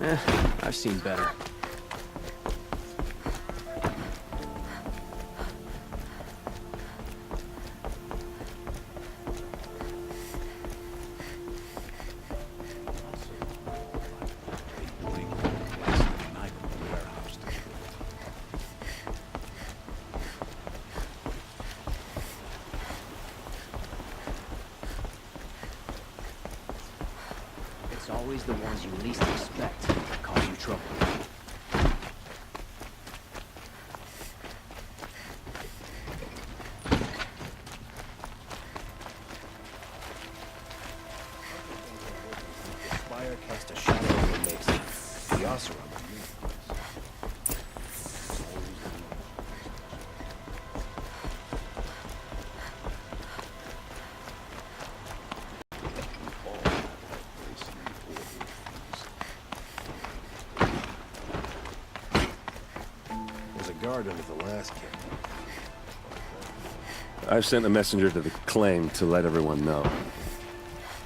I've seen better. It's always the ones you least expect that cause you trouble. The spire cast a shadow over the mesa. The Oseram are guard under the last camp. I've sent a messenger to the claim to let everyone know.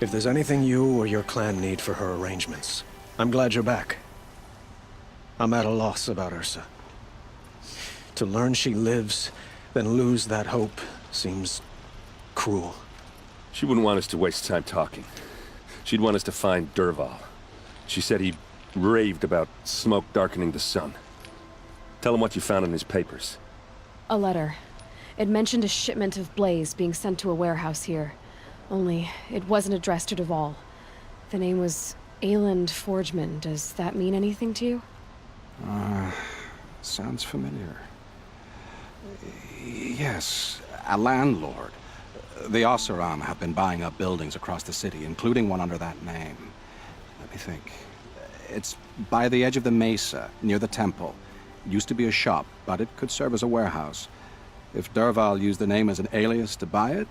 If there's anything you or your clan need for her arrangements, I'm glad you're back. I'm at a loss about Ursa. To learn she lives, then lose that hope, seems cruel. She wouldn't want us to waste time talking. She'd want us to find Dervahl. She said he raved about smoke darkening the sun. Tell him what you found in his papers. A letter. It mentioned a shipment of blaze being sent to a warehouse here. Only, it wasn't addressed to Dervahl. The name was Ayland Forgeman. Does that mean anything to you? Sounds familiar. Yes, a landlord. The Oseram have been buying up buildings across the city, including one under that name. Let me think. It's by the edge of the mesa, near the temple. Used to be a shop, but it could serve as a warehouse. If Dervahl used the name as an alias to buy it,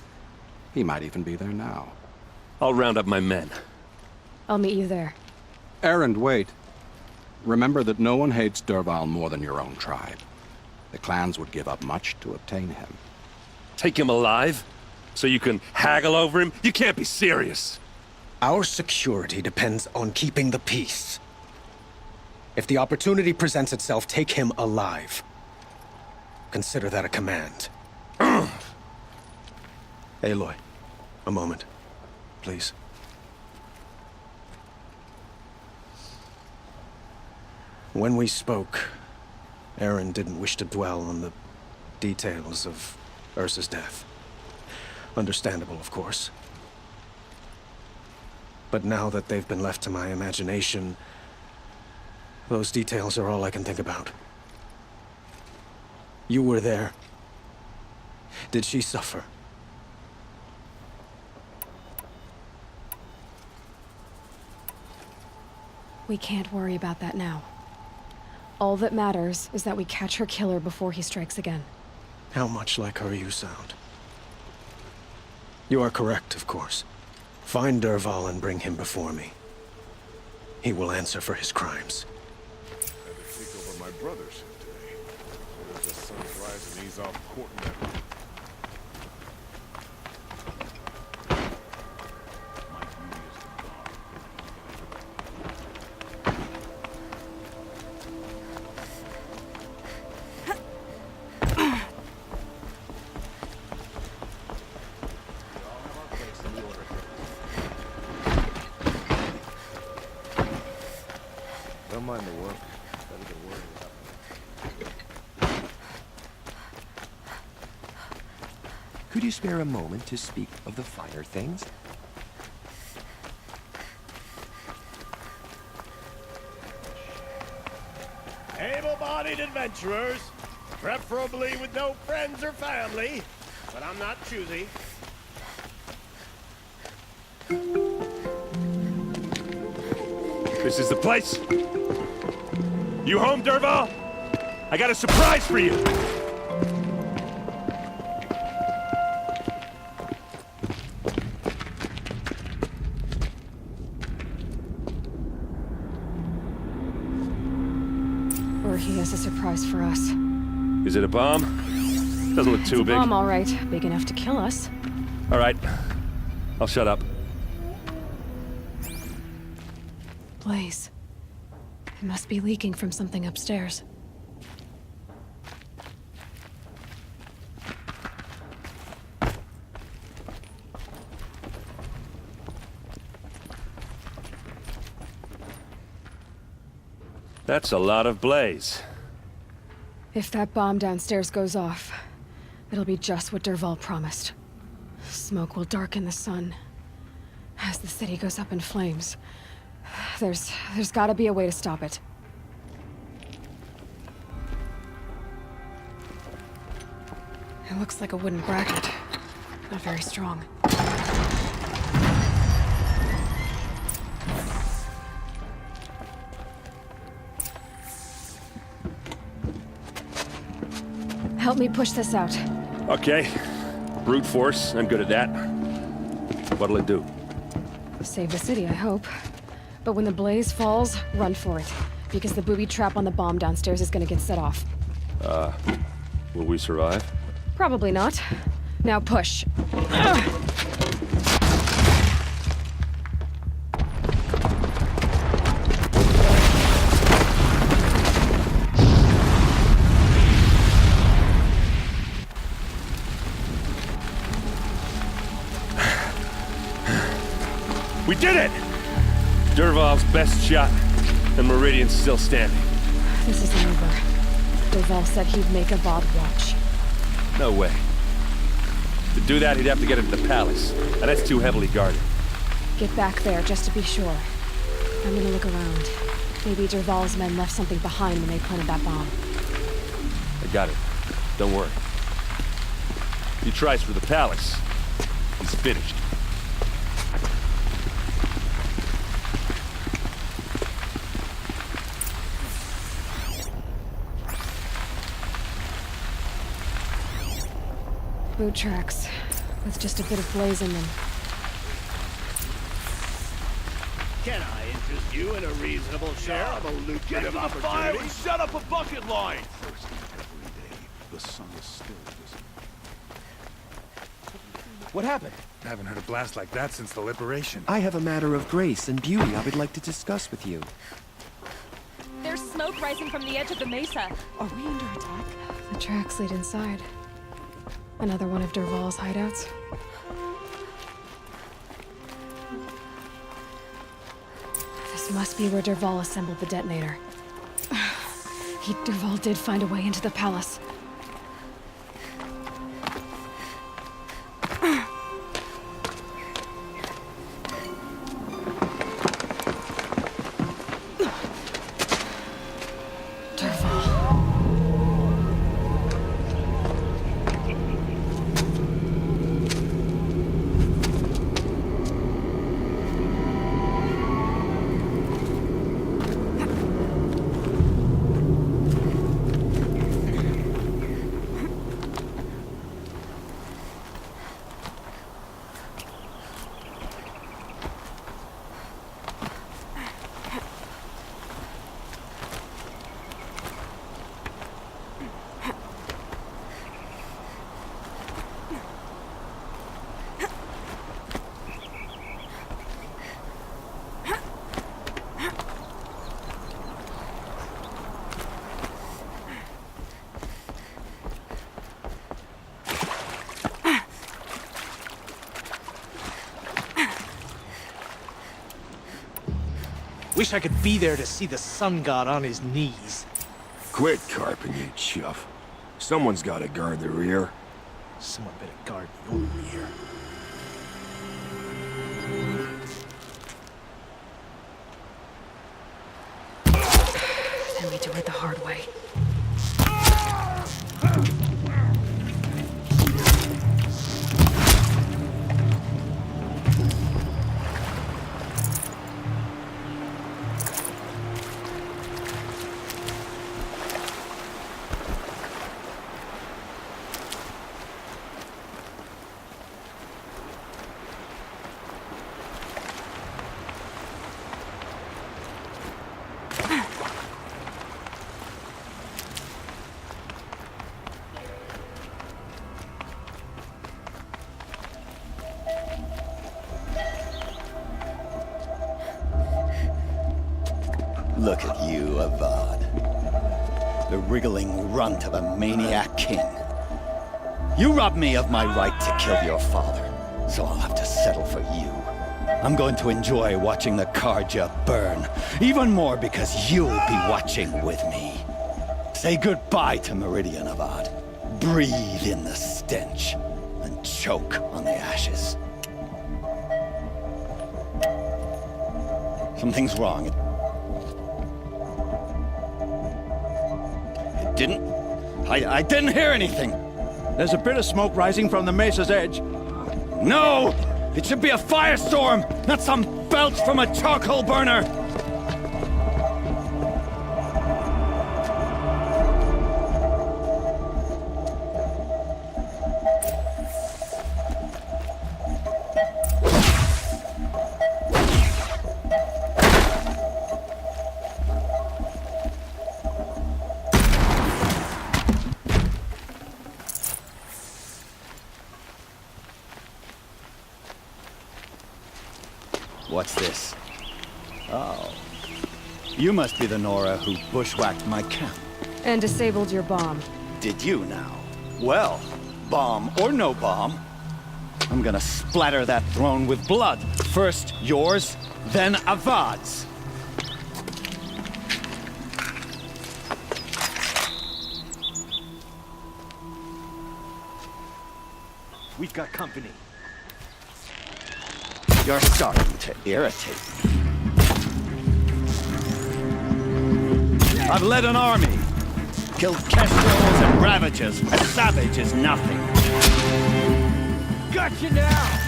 he might even be there now. I'll round up my men. I'll meet you there. Erend, wait. Remember that no one hates Dervahl more than your own tribe. The clans would give up much to obtain him. Take him alive? So you can haggle over him? You can't be serious! Our security depends on keeping the peace. If the opportunity presents itself, take him alive. Consider that a command. Aloy, a moment, please. When we spoke, Erend didn't wish to dwell on the details of Ursa's death. Understandable, of course. But now that they've been left to my imagination, those details are all I can think about. You were there. Did she suffer? We can't worry about that now. All that matters is that we catch her killer before he strikes again. How much like her you sound. You are correct, of course. Find Dervahl and bring him before me. He will answer for his crimes. Had to take over my brother's ship today. As the sun's rising, he's off courting that. My beauty is the dawn. Don't mind the work. Better get worried about me. Could you spare a moment to speak of the finer things? Able-bodied adventurers, preferably with no friends or family, but I'm not choosy. This is the place? You home, Dervahl? I got a surprise for you! Or he has a surprise for us. Is it a bomb? Doesn't look too big. Bomb, all right. Big enough to kill us. All right. I'll shut up. Blaze. It must be leaking from something upstairs. That's a lot of blaze. If that bomb downstairs goes off, it'll be just what Dervahl promised. Smoke will darken the sun. As the city goes up in flames, there's gotta be a way to stop it. It looks like a wooden bracket. Not very strong. Help me push this out. Okay. Brute force, I'm good at that. What'll it do? Save the city, I hope. But when the blaze falls, run for it. Because the booby trap on the bomb downstairs is gonna get set off. Will we survive? Probably not. Now push. We did it! Dervahl's best shot, and Meridian's still standing. This isn't over. Dervahl said he'd make a VOD watch. No way. To do that, he'd have to get into the palace, and that's too heavily guarded. Get back there, just to be sure. I'm gonna look around. Maybe Dervahl's men left something behind when they planted that bomb. I got it. Don't worry. If he tries for the palace, he's finished. Boot tracks, with just a bit of blaze in them. Can I interest you in a reasonable share of a lucrative opportunity? Set up a bucket line! First every day, the sun is still visible. What happened? I haven't heard a blast like that since the liberation. I have a matter of grace and beauty I would like to discuss with you. There's smoke rising from the edge of the mesa. Are we under attack? The tracks lead inside. Another one of Dervahl's hideouts. This must be where Dervahl assembled the detonator. Dervahl did find a way into the palace. Wish I could be there to see the sun god on his knees. Quit carping, you chuff. Someone's gotta guard the rear. Someone better guard your rear. Then we do it the hard way. Look at you, Avad. The wriggling runt of a maniac king. You robbed me of my right to kill your father, so I'll have to settle for you. I'm going to enjoy watching the Karja burn, even more because you'll be watching with me. Say goodbye to Meridian, Avad. Breathe in the stench, and choke on the ashes. Something's wrong. It didn't... I didn't hear anything. There's a bit of smoke rising from the mesa's edge. No! It should be a firestorm, not some belch from a charcoal burner! What's this? Oh. You must be the Nora who bushwhacked my camp. And disabled your bomb. Did you now? Well, bomb or no bomb, I'm gonna splatter that throne with blood. First yours, then Avad's. We've got company. You're starting to irritate me. I've led an army. Killed kestrels and ravages. A savage is nothing. Got you now!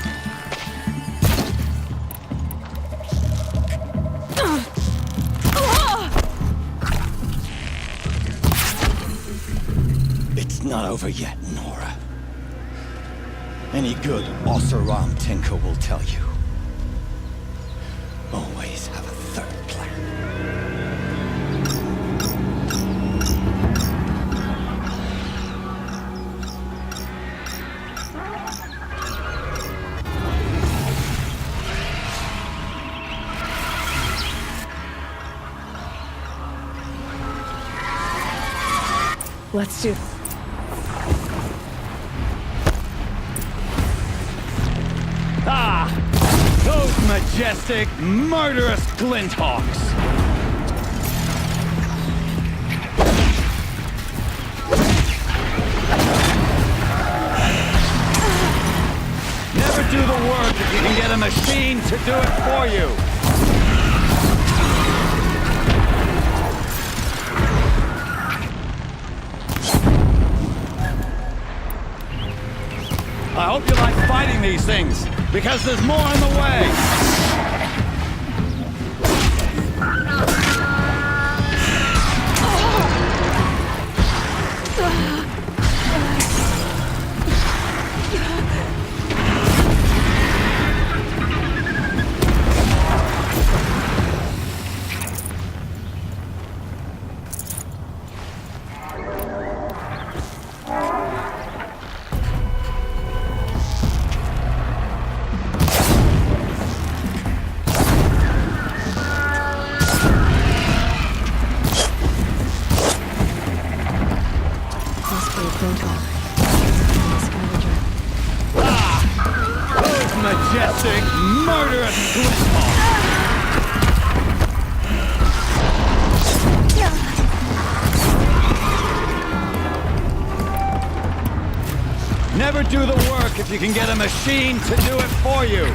It's not over yet, Nora. Any good Oseram Tinker will tell you. Always have a third plan. Let's do... Ah! Those majestic, murderous glinthawks! Never do the work if you can get a machine to do it for you! I hope you like fighting these things, because there's more on the way! Majestic, murderous glinthawks! Never do the work if you can get a machine to do it for you!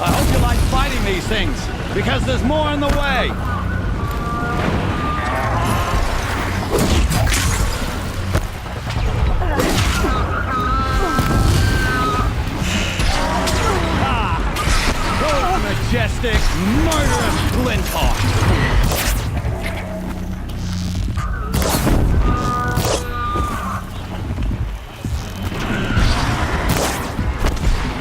I hope you like fighting these things, because there's more on the way! Majestic, murderous glinthawks!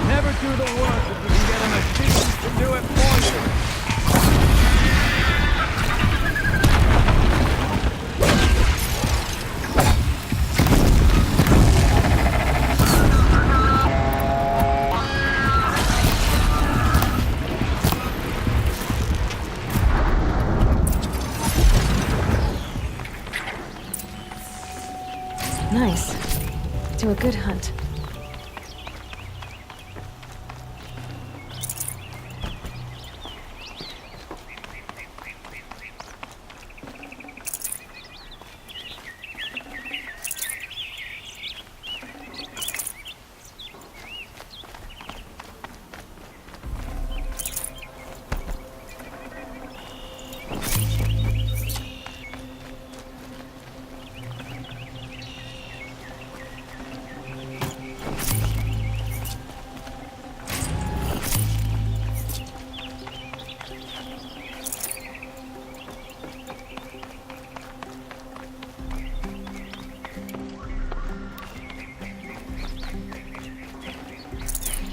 Never do the work if you can get a machine to do it for you! Nice. Do a good hunt.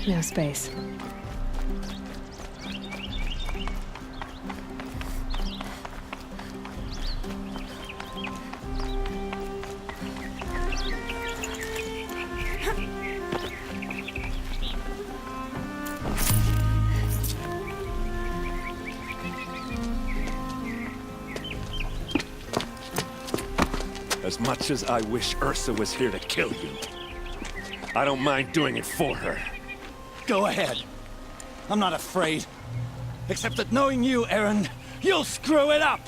No space. As much as I wish Ursa was here to kill you, I don't mind doing it for her. Go ahead. I'm not afraid. Except that knowing you, Aaron, you'll screw it up!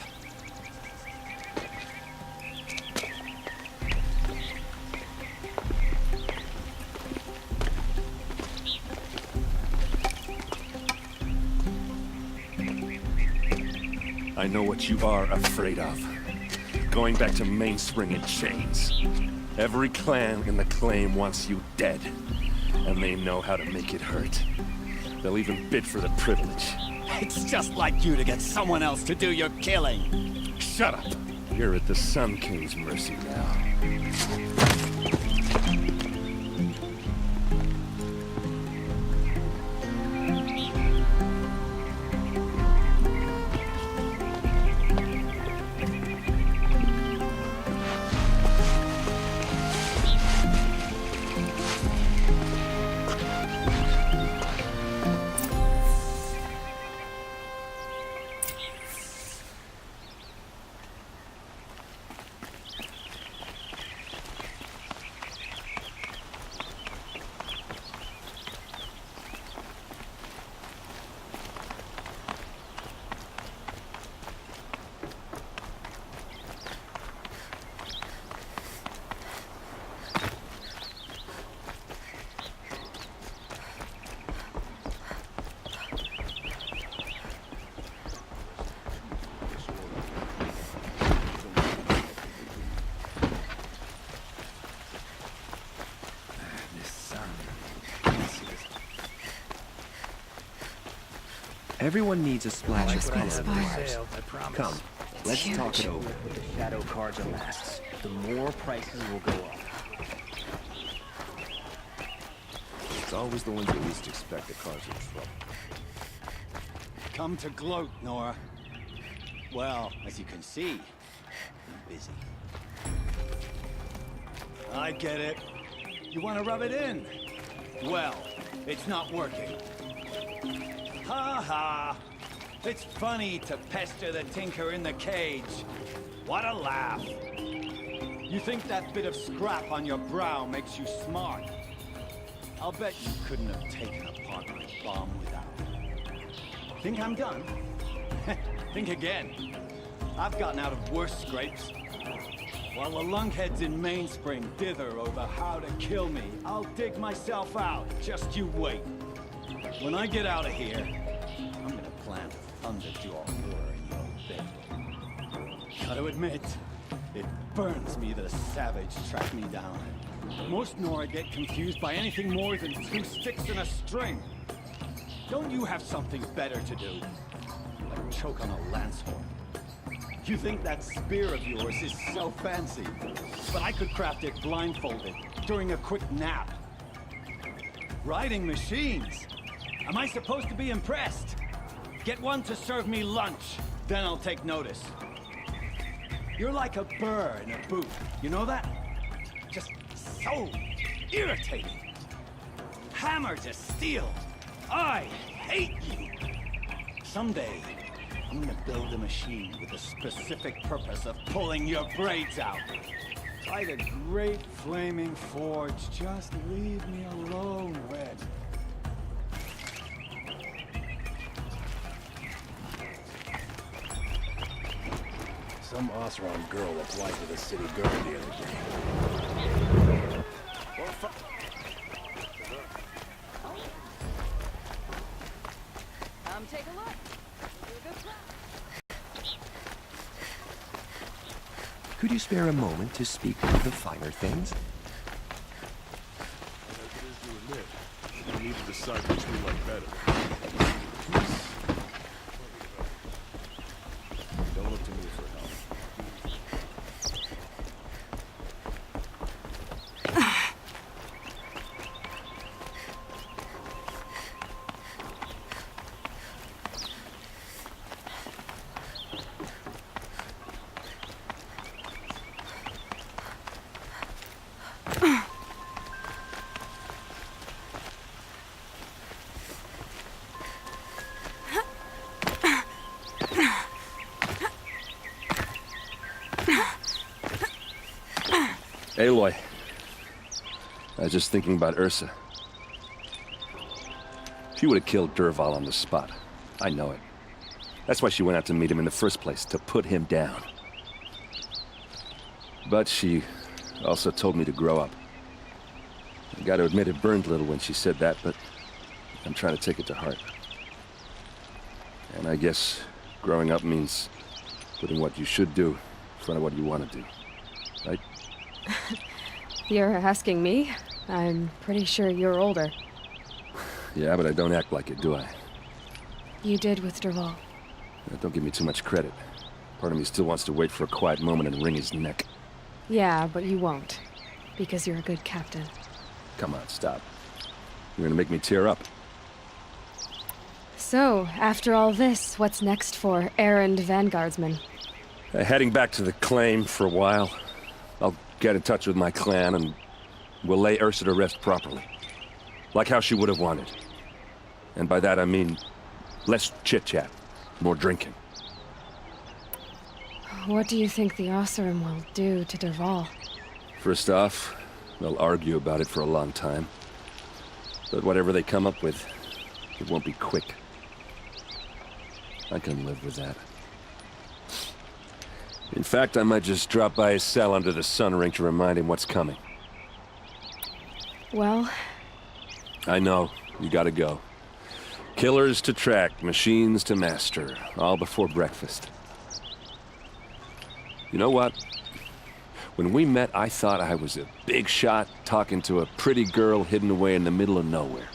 I know what you are afraid of. Going back to Mainspring in chains. Every clan in the claim wants you dead. And they know how to make it hurt. They'll even bid for the privilege. It's just like you to get someone else to do your killing. Shut up! You're at the Sun King's mercy now. Everyone needs a splash of color. Inspired. Come, let's huge. talk it over. With the shadow cards and masks, the more prices will go up. It's always the ones you least expect that cause you trouble. Come to gloat, Nora. Well, as you can see, I'm busy. I get it. You want to rub it in? Well, it's not working. Ha ha! It's funny to pester the tinker in the cage. What a laugh! You think that bit of scrap on your brow makes you smart? I'll bet you couldn't have taken apart my bomb without it. Think I'm done? Think again. I've gotten out of worse scrapes. While the lunkheads in Mainspring dither over how to kill me, I'll dig myself out. Just you wait. When I get out of here, I'm gonna plant a thunderjaw war in your bed. Gotta admit, it burns me that a savage tracked me down. Most Nora get confused by anything more than 2 sticks and a string. Don't you have something better to do? Like choke on a lance horn. You think that spear of yours is so fancy, but I could craft it blindfolded during a quick nap. Riding machines? Am I supposed to be impressed? Get one to serve me lunch, then I'll take notice. You're like a burr in a boot, you know that? Just so irritating. Hammered to steel. I hate you. Someday, I'm gonna build a machine with the specific purpose of pulling your braids out. By the great flaming forge, just leave me alone, Red. Some Oseram girl applied to the city guard the other day. Come take a look. Do a good job. Could you spare a moment to speak of the finer things? As it is to admit, we need to decide which we like better. Don't look to me for help. Aloy. I was just thinking about Ursa. She would have killed Dervahl on the spot. I know it. That's why she went out to meet him in the first place, to put him down. But she also told me to grow up. I gotta admit it burned a little when she said that, but I'm trying to take it to heart. And I guess growing up means putting what you should do in front of what you want to do. Right? You're asking me? I'm pretty sure you're older. Yeah, but I don't act like it, do I? You did with Dervahl. Don't give me too much credit. Part of me still wants to wait for a quiet moment and wring his neck. Yeah, but you won't. Because you're a good captain. Come on, stop. You're gonna make me tear up. So, after all this, what's next for errand vanguardsman? Heading back to the claim for a while. I'll get in touch with my clan and we'll lay Ursa to rest properly. Like how she would have wanted. And by that I mean less chit-chat, more drinking. What do you think the Oseram will do to Dervahl? First off, they'll argue about it for a long time. But whatever they come up with, it won't be quick. I can live with that. In fact, I might just drop by his cell under the sun ring to remind him what's coming. Well... I know. You gotta go. Killers to track, machines to master. All before breakfast. You know what? When we met, I thought I was a big shot talking to a pretty girl hidden away in the middle of nowhere.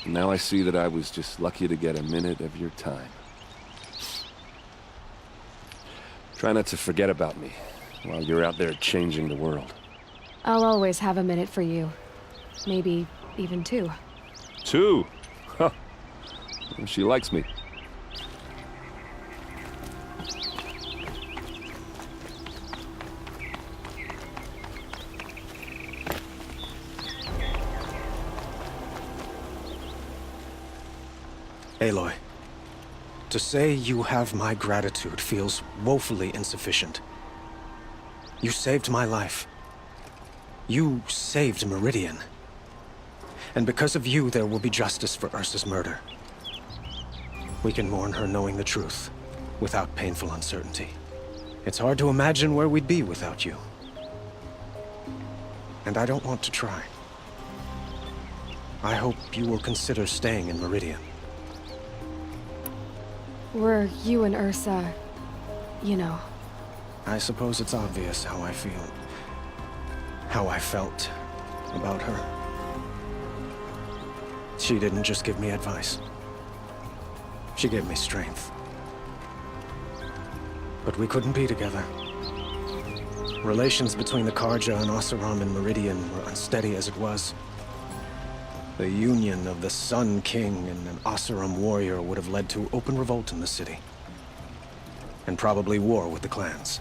And now I see that I was just lucky to get a minute of your time. Try not to forget about me while you're out there changing the world. I'll always have a minute for you. Maybe even two. Two? Huh. Well, she likes me. Aloy, to say you have my gratitude feels woefully insufficient. You saved my life. You saved Meridian. And because of you, there will be justice for Ursa's murder. We can mourn her knowing the truth, without painful uncertainty. It's hard to imagine where we'd be without you. And I don't want to try. I hope you will consider staying in Meridian. Were you and Ursa, you know... I suppose it's obvious how I feel. How I felt about her. She didn't just give me advice. She gave me strength. But we couldn't be together. Relations between the Karja and Oseram and Meridian were unsteady as it was. The union of the Sun King and an Oseram warrior would have led to open revolt in the city. And probably war with the clans.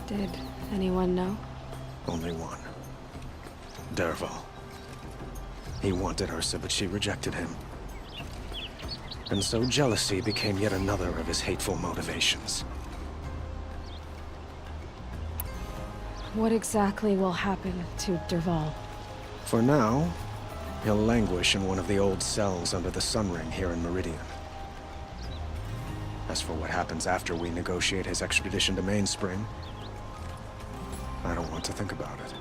Did anyone know? Only one. Dervahl. He wanted Ursa, but she rejected him. And so jealousy became yet another of his hateful motivations. what exactly will happen to Derval? For now, he'll languish in one of the old cells under the Sun Ring here in Meridian. As for what happens after we negotiate his extradition to Mainspring, I don't want to think about it.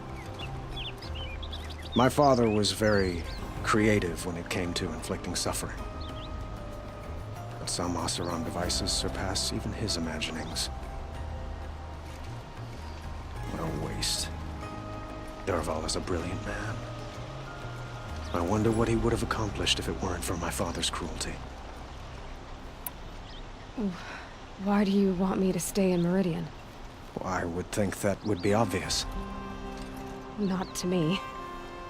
My father was very creative when it came to inflicting suffering. But some Oseram devices surpass even his imaginings. What a waste. Derval is a brilliant man. I wonder what he would have accomplished if it weren't for my father's cruelty. Why do you want me to stay in Meridian? Well, I would think that would be obvious. Not to me.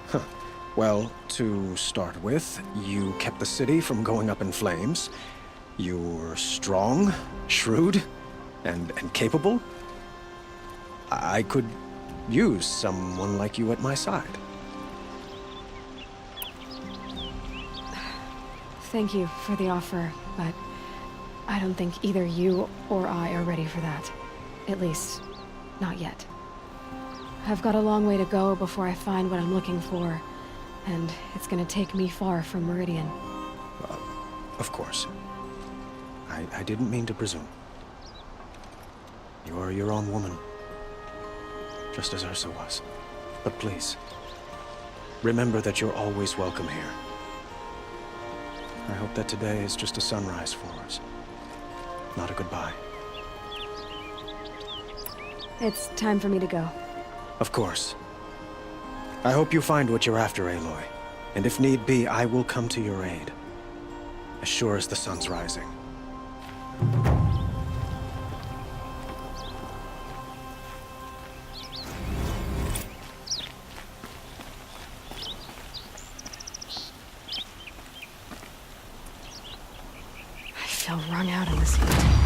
Huh. Well, to start with, you kept the city from going up in flames. You were strong, shrewd, and capable. I could use someone like you at my side. Thank you for the offer, but I don't think either you or I are ready for that. At least, not yet. I've got a long way to go before I find what I'm looking for, and it's gonna take me far from Meridian. Of course. I didn't mean to presume. You are your own woman, just as Ursa was. But please, remember that you're always welcome here. I hope that today is just a sunrise for us, not a goodbye. It's time for me to go. Of course. I hope you find what you're after, Aloy. And if need be, I will come to your aid. As sure as the sun's rising. I feel wrung out in this heat.